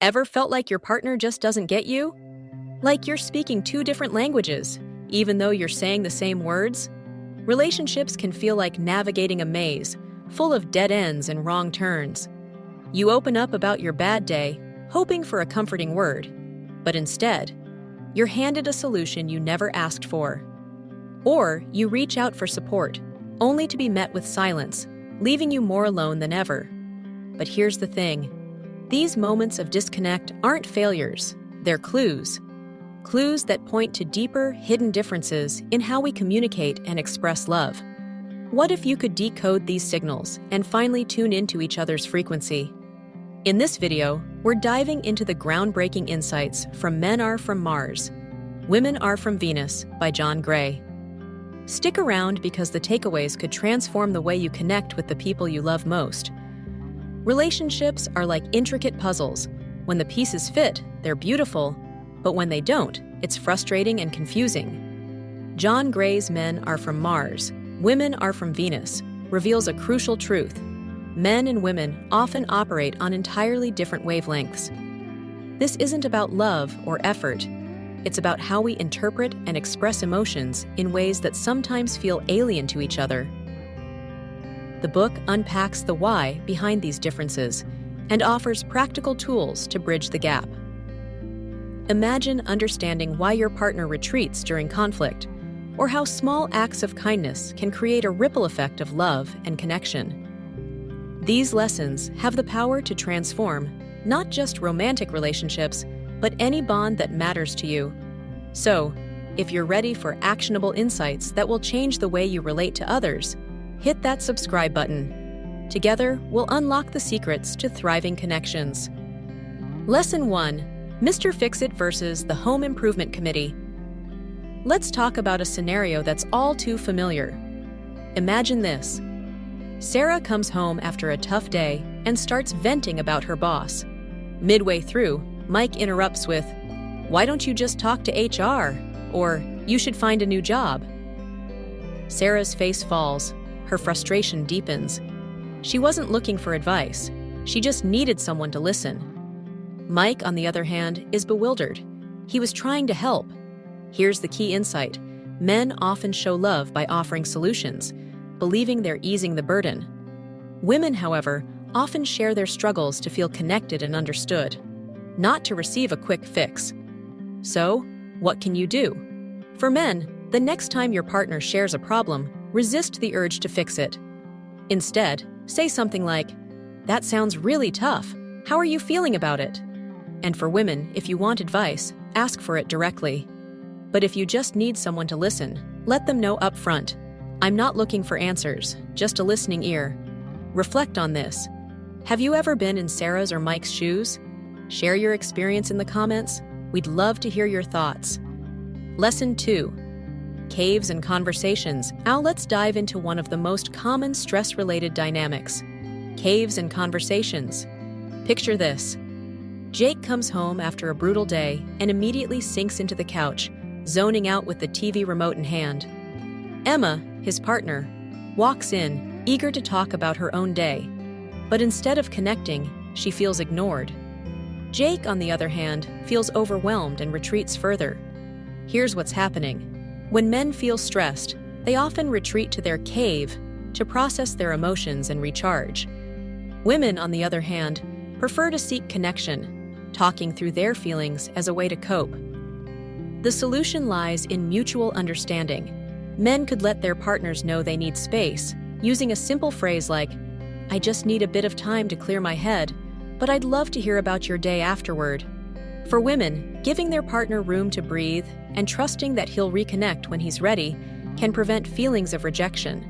Ever felt like your partner just doesn't get you? Like you're speaking two different languages, even though you're saying the same words? Relationships can feel like navigating a maze, full of dead ends and wrong turns. You open up about your bad day, hoping for a comforting word, but instead, you're handed a solution you never asked for. Or you reach out for support, only to be met with silence, leaving you more alone than ever. But here's the thing. These moments of disconnect aren't failures, they're clues. Clues that point to deeper, hidden differences in how we communicate and express love. What if you could decode these signals and finally tune into each other's frequency? In this video, we're diving into the groundbreaking insights from Men Are From Mars, Women Are From Venus by John Gray. Stick around because the takeaways could transform the way you connect with the people you love most. Relationships are like intricate puzzles. When the pieces fit, they're beautiful, but when they don't, it's frustrating and confusing. John Gray's Men Are From Mars, Women Are From Venus reveals a crucial truth. Men and women often operate on entirely different wavelengths. This isn't about love or effort. It's about how we interpret and express emotions in ways that sometimes feel alien to each other. The book unpacks the why behind these differences and offers practical tools to bridge the gap. Imagine understanding why your partner retreats during conflict, or how small acts of kindness can create a ripple effect of love and connection. These lessons have the power to transform not just romantic relationships, but any bond that matters to you. So, if you're ready for actionable insights that will change the way you relate to others, hit that subscribe button. Together, we'll unlock the secrets to thriving connections. Lesson 1. Mr. Fixit versus the Home Improvement Committee. Let's talk about a scenario that's all too familiar. Imagine this. Sarah comes home after a tough day and starts venting about her boss. Midway through, Mike interrupts with, "Why don't you just talk to HR?" Or, "You should find a new job." Sarah's face falls. Her frustration deepens. She wasn't looking for advice. She just needed someone to listen. Mike, on the other hand, is bewildered. He was trying to help. Here's the key insight. Men often show love by offering solutions, believing they're easing the burden. Women, however, often share their struggles to feel connected and understood, not to receive a quick fix. So, what can you do? For men, the next time your partner shares a problem, resist the urge to fix it. Instead, say something like, "That sounds really tough. How are you feeling about it?" And for women, if you want advice, ask for it directly. But if you just need someone to listen, let them know up front. "I'm not looking for answers, just a listening ear." Reflect on this. Have you ever been in Sarah's or Mike's shoes? Share your experience in the comments. We'd love to hear your thoughts. Lesson 2. Caves and conversations. Now let's dive into one of the most common stress-related dynamics. Caves and conversations. Picture this. Jake comes home after a brutal day and immediately sinks into the couch, zoning out with the TV remote in hand. Emma, his partner, walks in, eager to talk about her own day. But instead of connecting, she feels ignored. Jake, on the other hand, feels overwhelmed and retreats further. Here's what's happening. When men feel stressed, they often retreat to their cave to process their emotions and recharge. Women, on the other hand, prefer to seek connection, talking through their feelings as a way to cope. The solution lies in mutual understanding. Men could let their partners know they need space, using a simple phrase like, "I just need a bit of time to clear my head, but I'd love to hear about your day afterward." For women, giving their partner room to breathe and trusting that he'll reconnect when he's ready can prevent feelings of rejection.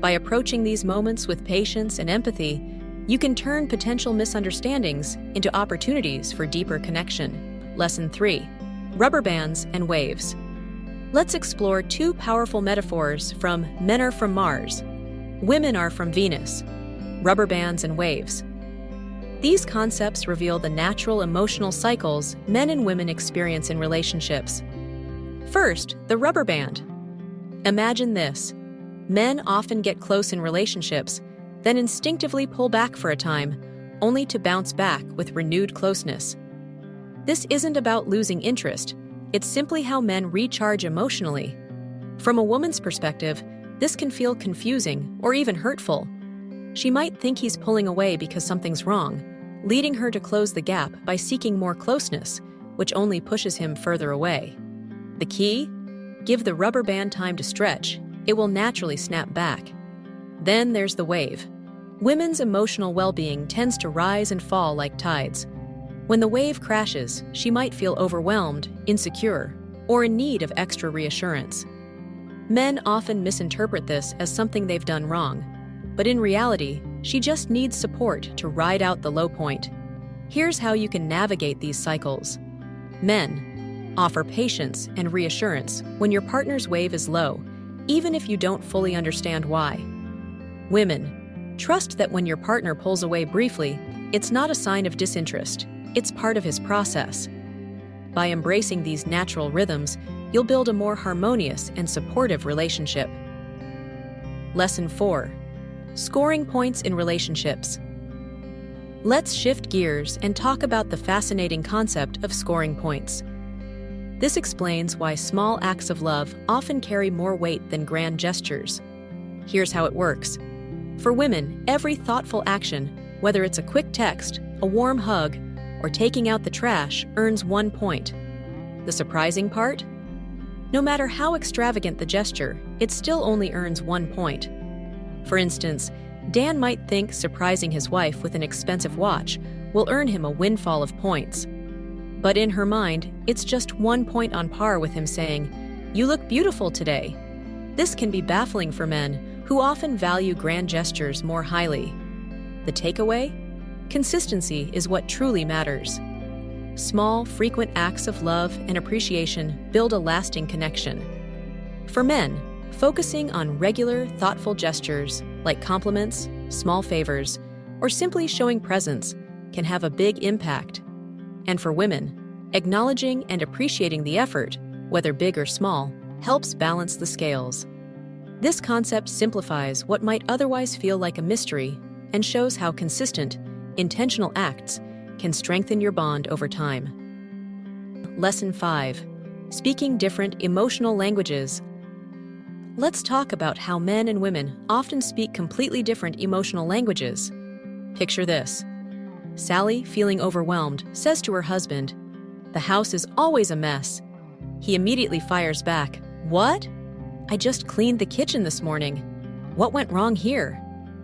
By approaching these moments with patience and empathy, you can turn potential misunderstandings into opportunities for deeper connection. Lesson 3. Rubber bands and waves. Let's explore two powerful metaphors from Men Are From Mars, Women Are From Venus, rubber bands and waves. These concepts reveal the natural emotional cycles men and women experience in relationships. First, the rubber band. Imagine this. Men often get close in relationships, then instinctively pull back for a time, only to bounce back with renewed closeness. This isn't about losing interest, it's simply how men recharge emotionally. From a woman's perspective, this can feel confusing or even hurtful. She might think he's pulling away because something's wrong, leading her to close the gap by seeking more closeness, which only pushes him further away. The key? Give the rubber band time to stretch. It will naturally snap back. Then there's the wave. Women's emotional well-being tends to rise and fall like tides. When the wave crashes, she might feel overwhelmed, insecure, or in need of extra reassurance. Men often misinterpret this as something they've done wrong, but in reality, she just needs support to ride out the low point. Here's how you can navigate these cycles. Men, offer patience and reassurance when your partner's wave is low, even if you don't fully understand why. Women, trust that when your partner pulls away briefly, it's not a sign of disinterest, it's part of his process. By embracing these natural rhythms, you'll build a more harmonious and supportive relationship. Lesson 4. Scoring points in relationships. Let's shift gears and talk about the fascinating concept of scoring points. This explains why small acts of love often carry more weight than grand gestures. Here's how it works. For women, every thoughtful action, whether it's a quick text, a warm hug, or taking out the trash, earns 1 point. The surprising part? No matter how extravagant the gesture, it still only earns 1 point. For instance, Dan might think surprising his wife with an expensive watch will earn him a windfall of points. But in her mind, it's just 1 point on par with him saying, "You look beautiful today." This can be baffling for men who often value grand gestures more highly. The takeaway? Consistency is what truly matters. Small, frequent acts of love and appreciation build a lasting connection. For men, focusing on regular, thoughtful gestures like compliments, small favors, or simply showing presence can have a big impact. And for women, acknowledging and appreciating the effort, whether big or small, helps balance the scales. This concept simplifies what might otherwise feel like a mystery and shows how consistent, intentional acts can strengthen your bond over time. Lesson 5. Speaking different emotional languages. Let's talk about how men and women often speak completely different emotional languages. Picture this. Sally, feeling overwhelmed, says to her husband, "The house is always a mess." He immediately fires back, "What? I just cleaned the kitchen this morning. What went wrong here?"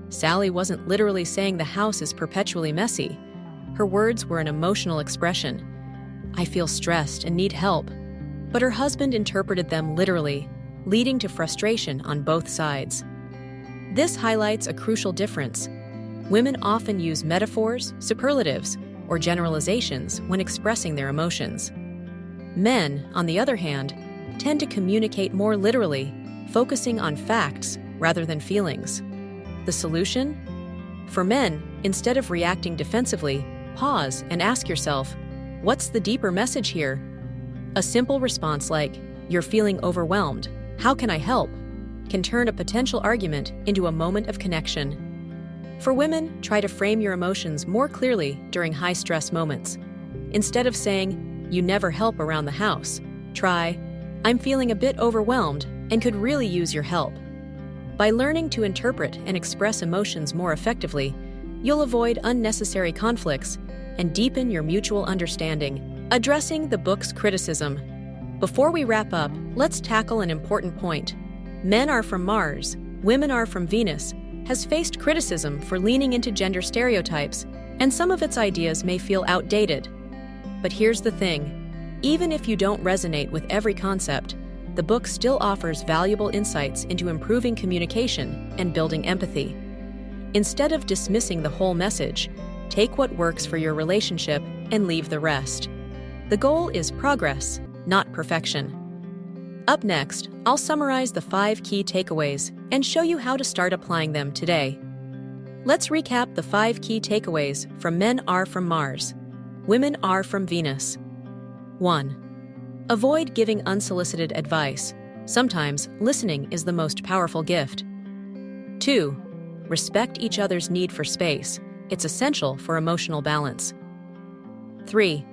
Sally wasn't literally saying the house is perpetually messy. Her words were an emotional expression. "I feel stressed and need help." But her husband interpreted them literally, leading to frustration on both sides. This highlights a crucial difference. Women often use metaphors, superlatives, or generalizations when expressing their emotions. Men, on the other hand, tend to communicate more literally, focusing on facts rather than feelings. The solution? For men, instead of reacting defensively, pause and ask yourself, what's the deeper message here? A simple response like, "You're feeling overwhelmed. How can I help?" can turn a potential argument into a moment of connection. For women, try to frame your emotions more clearly during high-stress moments. Instead of saying, "You never help around the house," try, "I'm feeling a bit overwhelmed and could really use your help." By learning to interpret and express emotions more effectively, you'll avoid unnecessary conflicts and deepen your mutual understanding. Addressing the book's criticism. Before we wrap up, let's tackle an important point. Men Are From Mars, Women Are From Venus has faced criticism for leaning into gender stereotypes, and some of its ideas may feel outdated. But here's the thing. Even if you don't resonate with every concept, the book still offers valuable insights into improving communication and building empathy. Instead of dismissing the whole message, take what works for your relationship and leave the rest. The goal is progress, not perfection. Up next, I'll summarize the 5 key takeaways and show you how to start applying them today. Let's recap the 5 key takeaways from Men Are From Mars, Women Are From Venus. 1. Avoid giving unsolicited advice. Sometimes listening is the most powerful gift. 2. Respect each other's need for space. It's essential for emotional balance. 3.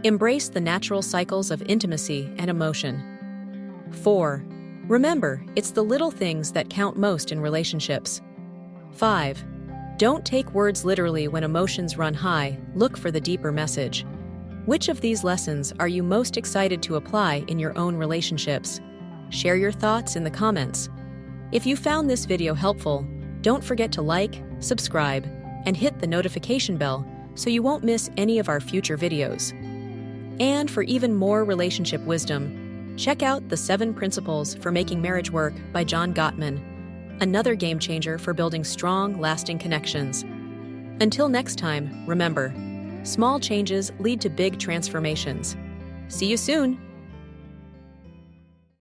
Embrace the natural cycles of intimacy and emotion. 4. Remember, it's the little things that count most in relationships. 5. Don't take words literally when emotions run high, look for the deeper message. Which of these lessons are you most excited to apply in your own relationships? Share your thoughts in the comments. If you found this video helpful, don't forget to like, subscribe, and hit the notification bell so you won't miss any of our future videos. And for even more relationship wisdom, check out The 7 Principles for Making Marriage Work by John Gottman, another game changer for building strong, lasting connections. Until next time, remember, small changes lead to big transformations. See you soon!